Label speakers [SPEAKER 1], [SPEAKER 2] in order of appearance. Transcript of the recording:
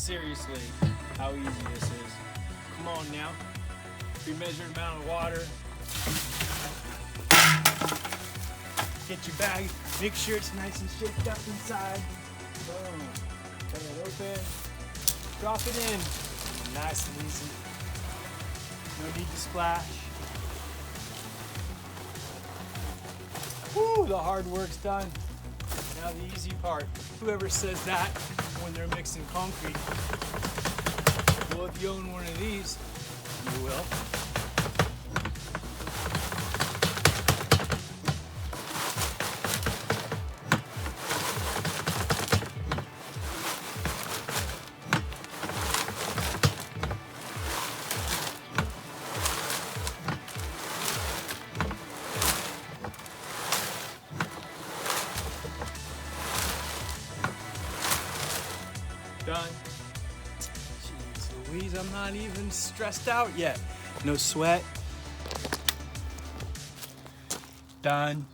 [SPEAKER 1] seriously how easy this is. Come on now. Pre-measured amount of water. Get your bag. Make sure it's nice and shaped up inside. Boom. Cut it open. Drop it in. Nice and easy. No need to splash. Woo, the hard work's done. Now the easy part. Whoever says that when they're mixing concrete. Well, if you own one of these, you will. Done. Jeez Louise, I'm not even stressed out yet. No sweat. Done.